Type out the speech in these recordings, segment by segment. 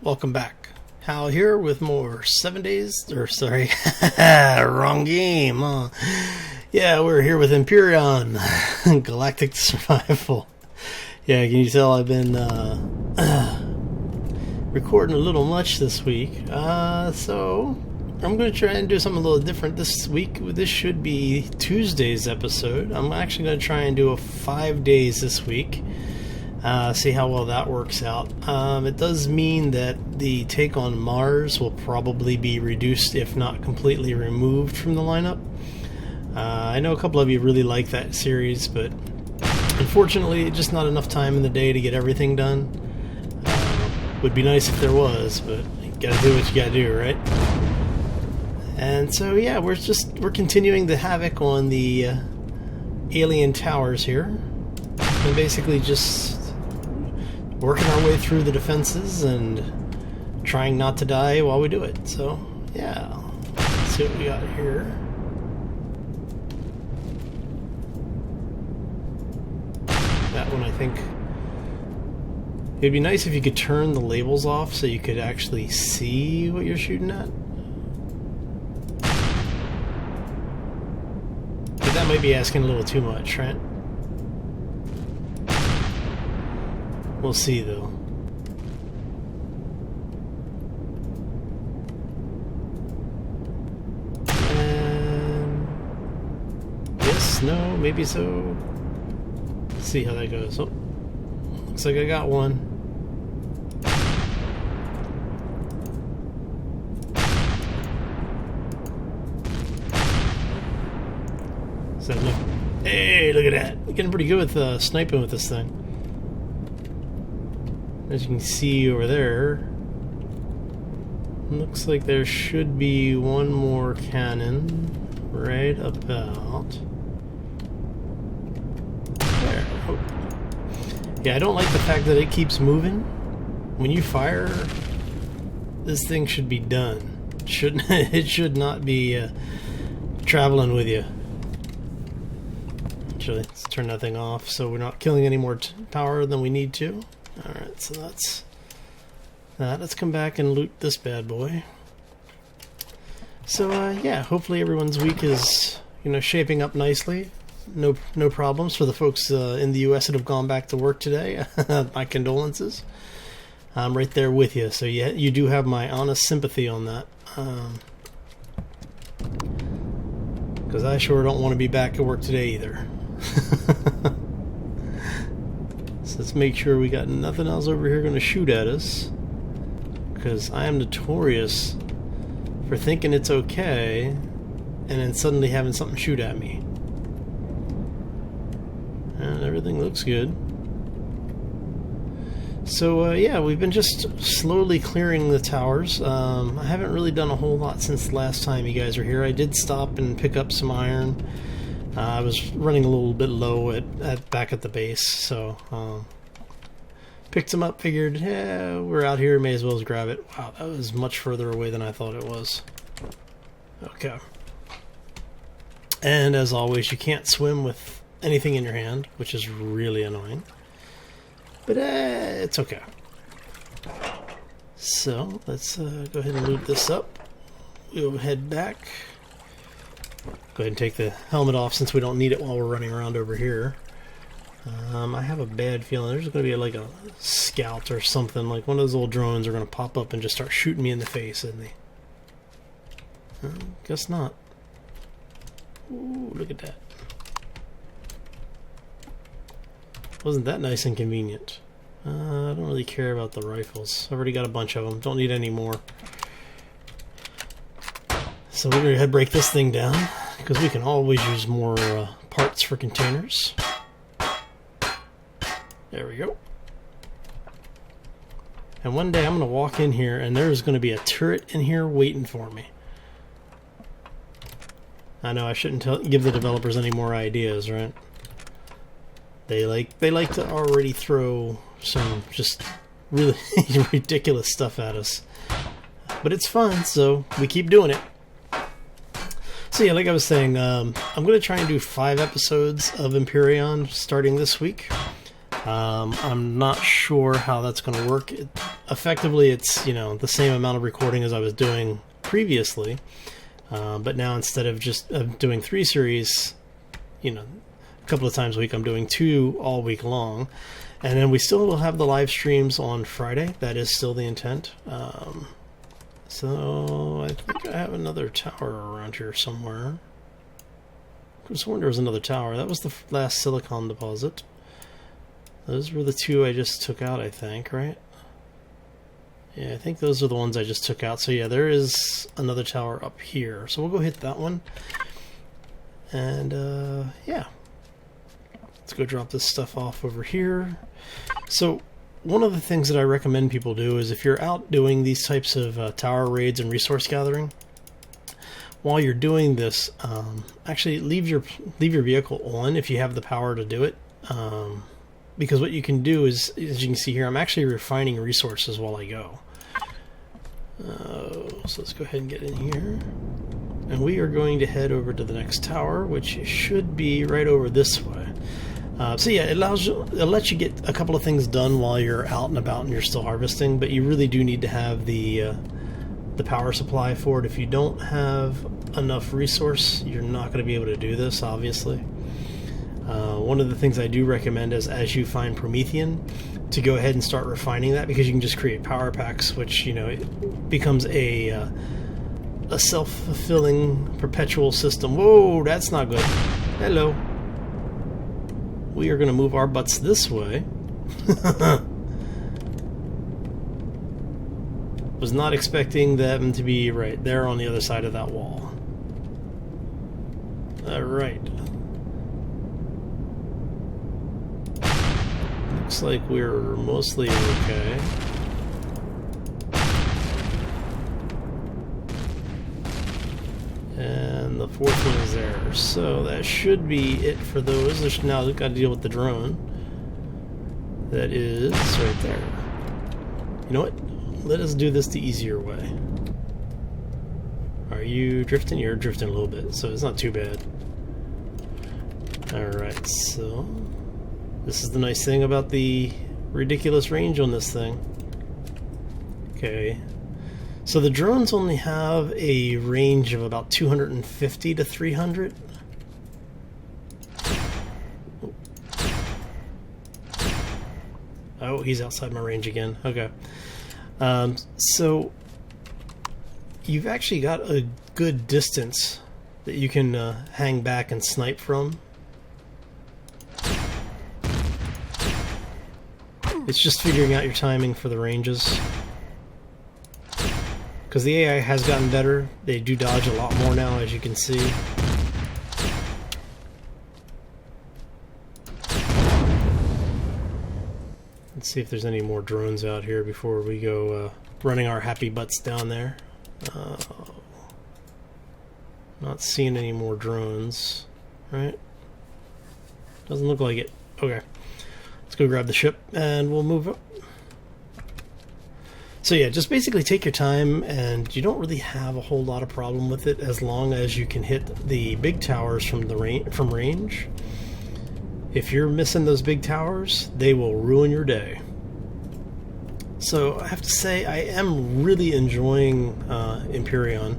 welcome back. Hal here with more 7 days, or sorry, wrong game. Yeah, we're here with Empyrion, Galactic Survival. Yeah, can you tell I've been recording a little much this week? So I'm going to try and do something a little different this week. This should be Tuesday's episode. I'm actually going to try and do a 5 days this week. See how well that works out. It does mean that the take on Mars will probably be reduced, if not completely removed from the lineup. I know a couple of you really like that series, but unfortunately, just not enough time in the day to get everything done. Would be nice if there was, but you gotta do what you gotta do, right? And so, yeah, we're continuing the havoc on the alien towers here, and basically just working our way through the defenses and trying not to die while we do it. So, yeah, let's see what we got here. That one, I think, it'd be nice if you could turn the labels off so you could actually see what you're shooting at. But that might be asking a little too much, right? We'll see, though. And yes, no, maybe so. Let's see how that goes. Oh, looks like I got one. Is that enough? Hey, look at that! I'm getting pretty good with sniping with this thing. As you can see over there, looks like there should be one more cannon right about there. Oh. Yeah, I don't like the fact that it keeps moving. When you fire, this thing should be done. It should not be traveling with you. Actually, let's turn that thing off so we're not killing any more power than we need to. Alright, so that's that. Let's come back and loot this bad boy. So, yeah, hopefully everyone's week is, shaping up nicely. No problems for the folks in the U.S. that have gone back to work today. My condolences. I'm right there with you, so you do have my honest sympathy on that. Because I sure don't want to be back at work today either. So let's make sure we got nothing else over here going to shoot at us, because I am notorious for thinking it's okay and then suddenly having something shoot at me. And everything looks good. So yeah, we've been just slowly clearing the towers. I haven't really done a whole lot since the last time you guys were here. I did stop and pick up some iron. I was running a little bit low back at the base, so picked them up, figured, yeah, we're out here, may as well grab it. Wow, that was much further away than I thought it was. Okay. And as always, you can't swim with anything in your hand, which is really annoying. But it's okay. So, let's go ahead and loot this up. We'll head back. Go ahead and take the helmet off since we don't need it while we're running around over here. I have a bad feeling there's going to be like a scout or something, like one of those little drones are going to pop up and just start shooting me in the face, isn't they? Guess not. Ooh, look at that. Wasn't that nice and convenient? I don't really care about the rifles. I've already got a bunch of them. Don't need any more. So we're going to break this thing down, because we can always use more parts for containers. There we go. And one day I'm going to walk in here and there's going to be a turret in here waiting for me. I know I shouldn't give the developers any more ideas, right? They like to already throw some just really ridiculous stuff at us. But it's fun, so we keep doing it. So yeah, like I was saying, I'm going to try and do 5 episodes of Empyrion starting this week. I'm not sure how that's going to work. effectively it's, you know, the same amount of recording as I was doing previously, but now instead of just doing 3 series, you know, a couple of times a week, I'm doing 2 all week long. And then we still will have the live streams on Friday. That is still the intent. So I think I have another tower around here somewhere. I was wondering there was another tower. That was the last silicon deposit. Those were the 2 I just took out, I think, right? Yeah, I think those are the ones I just took out. So yeah, there is another tower up here. So we'll go hit that one. And yeah. Let's go drop this stuff off over here. So one of the things that I recommend people do is if you're out doing these types of tower raids and resource gathering, while you're doing this, actually leave your vehicle on if you have the power to do it. Because what you can do is, as you can see here, I'm actually refining resources while I go. So let's go ahead and get in here. And we are going to head over to the next tower, which should be right over this way. So yeah, it lets you get a couple of things done while you're out and about and you're still harvesting, but you really do need to have the power supply for it. If you don't have enough resource, you're not going to be able to do this, obviously. One of the things I do recommend is, as you find Promethean, to go ahead and start refining that, because you can just create power packs, which, you know, it becomes a self-fulfilling perpetual system. Whoa, that's not good. Hello. We are going to move our butts this way. Was not expecting them to be right there on the other side of that wall. Alright. Looks like we're mostly okay. And the 4th one is there. So that should be it for those. There's now we've got to deal with the drone. That is right there. You know what? Let us do this the easier way. Are you drifting? You're drifting a little bit, so it's not too bad. Alright, so this is the nice thing about the ridiculous range on this thing. Okay. So the drones only have a range of about 250 to 300. Oh, he's outside my range again. Okay. So you've actually got a good distance that you can hang back and snipe from. It's just figuring out your timing for the ranges. Because the AI has gotten better. They do dodge a lot more now, as you can see. Let's see if there's any more drones out here before we go running our happy butts down there. Not seeing any more drones, right? Doesn't look like it. Okay. Let's go grab the ship and we'll move up. So yeah, just basically take your time, and you don't really have a whole lot of problem with it as long as you can hit the big towers from range. If you're missing those big towers, they will ruin your day. So I have to say, I am really enjoying Empyrion,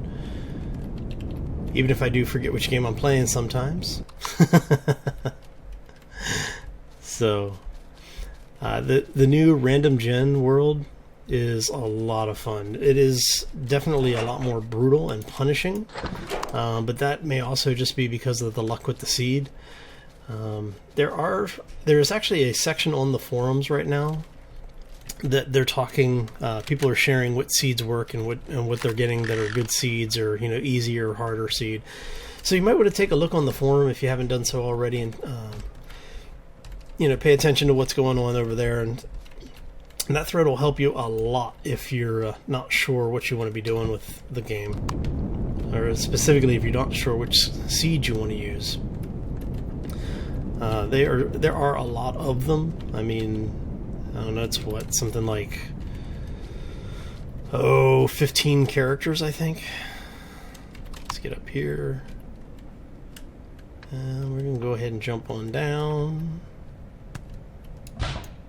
even if I do forget which game I'm playing sometimes. So the new random gen world is a lot of fun. It is definitely a lot more brutal and punishing, but that may also just be because of the luck with the seed. There's actually a section on the forums right now that they're talking. People are sharing what seeds work and what they're getting that are good seeds, or, you know, easy or harder seed. So you might want to take a look on the forum if you haven't done so already, and you know, pay attention to what's going on over there, and that thread will help you a lot if you're not sure what you want to be doing with the game, or specifically if you're not sure which seed you want to use. There are a lot of them. I mean, I don't know, it's what, something like 15 characters, I think. Let's get up here, and we're gonna go ahead and jump on down.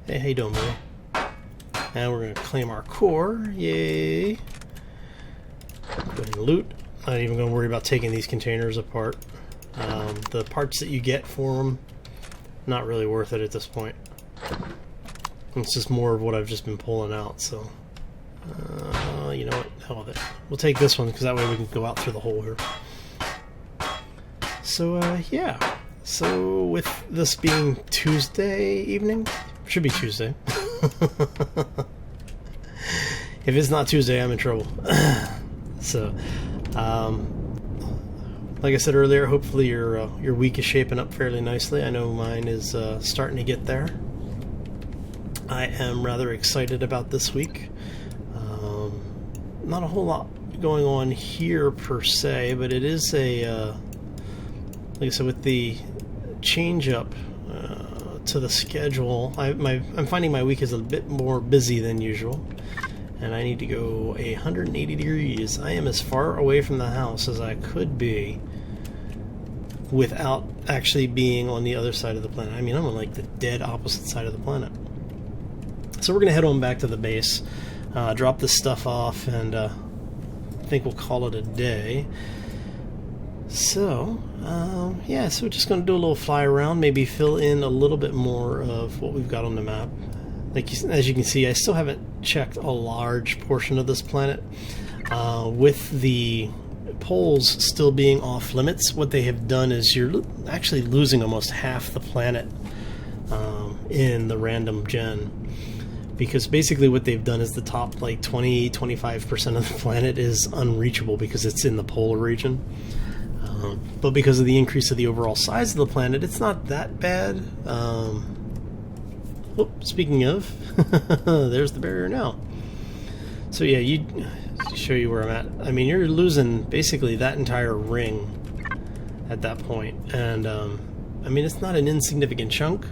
Hey, how you doing, boy? And we're going to claim our core. Yay. Go ahead and loot. Not even going to worry about taking these containers apart. The parts that you get for them, not really worth it at this point. It's just more of what I've just been pulling out, so... you know what? Hell with it. We'll take this one, because that way we can go out through the hole here. So, yeah. So, with this being Tuesday evening... Should be Tuesday. If it's not Tuesday, I'm in trouble. So, like I said earlier, hopefully your week is shaping up fairly nicely. I know mine is starting to get there. I am rather excited about this week. Not a whole lot going on here per se, but it is a, like I said, with the change up to the schedule, I'm finding my week is a bit more busy than usual, and I need to go 180 degrees. I am as far away from the house as I could be without actually being on the other side of the planet. I mean, I'm on like the dead opposite side of the planet. So we're going to head on back to the base, drop this stuff off, and I think we'll call it a day. So, yeah, so we're just going to do a little fly around, maybe fill in a little bit more of what we've got on the map. As you can see, I still haven't checked a large portion of this planet. With the poles still being off limits, what they have done is you're actually losing almost half the planet in the random gen. Because basically what they've done is the top like 20-25% of the planet is unreachable because it's in the polar region. But because of the increase of the overall size of the planet, it's not that bad. Speaking of, there's the barrier now. So yeah, to show you where I'm at. I mean, you're losing basically that entire ring at that point. And, I mean, it's not an insignificant chunk.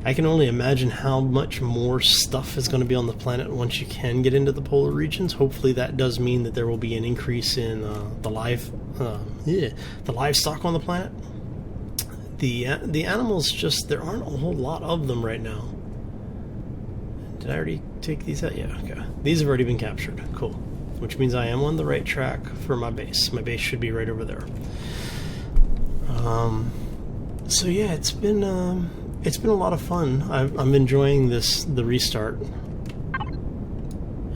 I can only imagine how much more stuff is going to be on the planet once you can get into the polar regions. Hopefully that does mean that there will be an increase in the livestock on the planet. The animals, just there aren't a whole lot of them right now. Did I already take these out? Yeah, okay. These have already been captured. Cool. Which means I am on the right track for my base. My base should be right over there. So yeah, it's been a lot of fun. I'm enjoying the restart.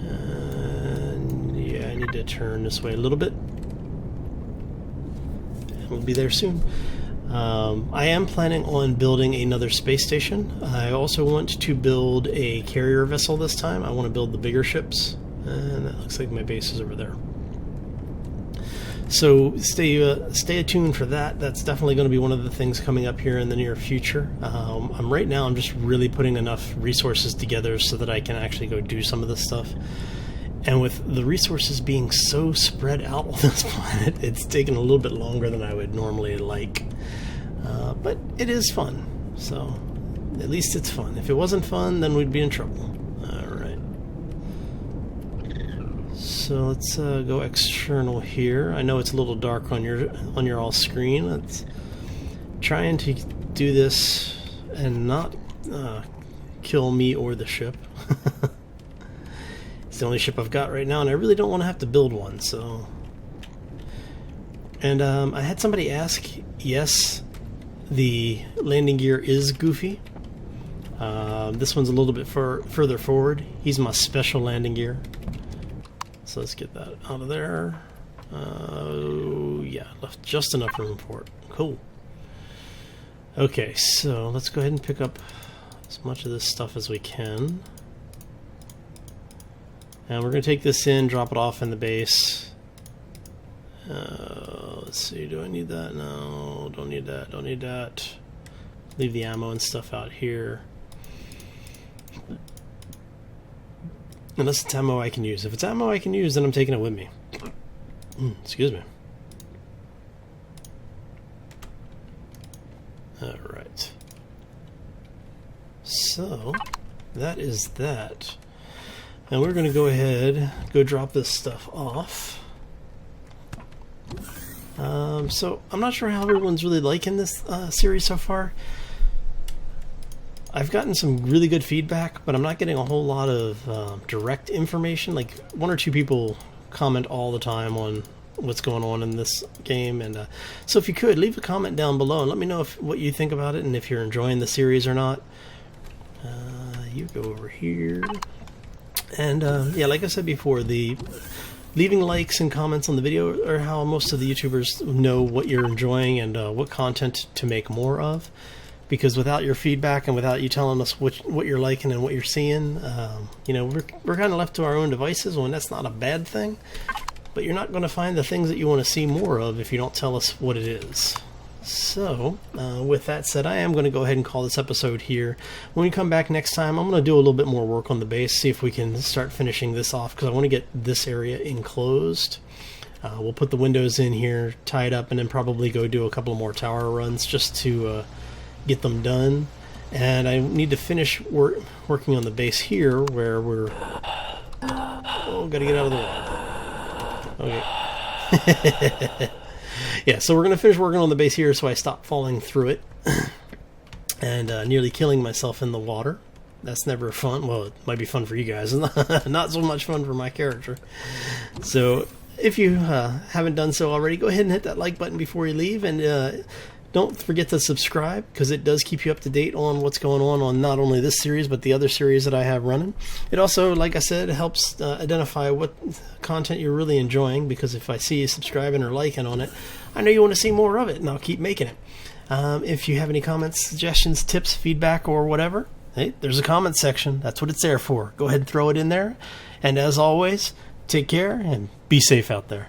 And yeah, I need to turn this way a little bit. And we'll be there soon. I am planning on building another space station. I also want to build a carrier vessel this time. I want to build the bigger ships. And that looks like my base is over there. So stay attuned for that. That's definitely going to be one of the things coming up here in the near future. Right now I'm just really putting enough resources together so that I can actually go do some of this stuff. And with the resources being so spread out on this planet, it's taken a little bit longer than I would normally like. But it is fun. So at least it's fun. If it wasn't fun, then we'd be in trouble. Alright. So let's go external here. I know it's a little dark on your all screen. Let's trying to do this and not kill me or the ship. It's the only ship I've got right now, and I really don't want to have to build one. So, and I had somebody ask. Yes, the landing gear is goofy. This one's a little bit further forward. He's my special landing gear. So let's get that out of there. Yeah, left just enough room for it. Cool. Okay, so let's go ahead and pick up as much of this stuff as we can. And we're going to take this in, drop it off in the base. Let's see, do I need that? No, don't need that, don't need that. Leave the ammo and stuff out here. Unless it's ammo I can use. If it's ammo I can use, then I'm taking it with me. Excuse me. Alright. So, that is that. And we're going to go ahead, go drop this stuff off. So, I'm not sure how everyone's really liking this series so far. I've gotten some really good feedback, but I'm not getting a whole lot of direct information. Like, one or two people comment all the time on what's going on in this game, and so if you could leave a comment down below and let me know what you think about it and if you're enjoying the series or not. You go over here, and yeah, like I said before, the leaving likes and comments on the video are how most of the YouTubers know what you're enjoying and what content to make more of. Because without your feedback and without you telling us what you're liking and what you're seeing, you know, we're kind of left to our own devices, when that's not a bad thing. But you're not going to find the things that you want to see more of if you don't tell us what it is. So, with that said, I am going to go ahead and call this episode here. When we come back next time, I'm going to do a little bit more work on the base, see if we can start finishing this off, because I want to get this area enclosed. We'll put the windows in here, tie it up, and then probably go do a couple more tower runs just to get them done. And I need to finish working on the base here, where we're... Oh, gotta get out of the water. Okay. Yeah, so we're going to finish working on the base here so I stop falling through it and nearly killing myself in the water. That's never fun. Well, it might be fun for you guys. Not so much fun for my character. So if you haven't done so already, go ahead and hit that like button before you leave, and don't forget to subscribe, because it does keep you up to date on what's going on not only this series but the other series that I have running. It also, like I said, helps identify what content you're really enjoying, because if I see you subscribing or liking on it, I know you want to see more of it, and I'll keep making it. If you have any comments, suggestions, tips, feedback, or whatever, hey, there's a comment section. That's what it's there for. Go ahead and throw it in there. And as always, take care and be safe out there.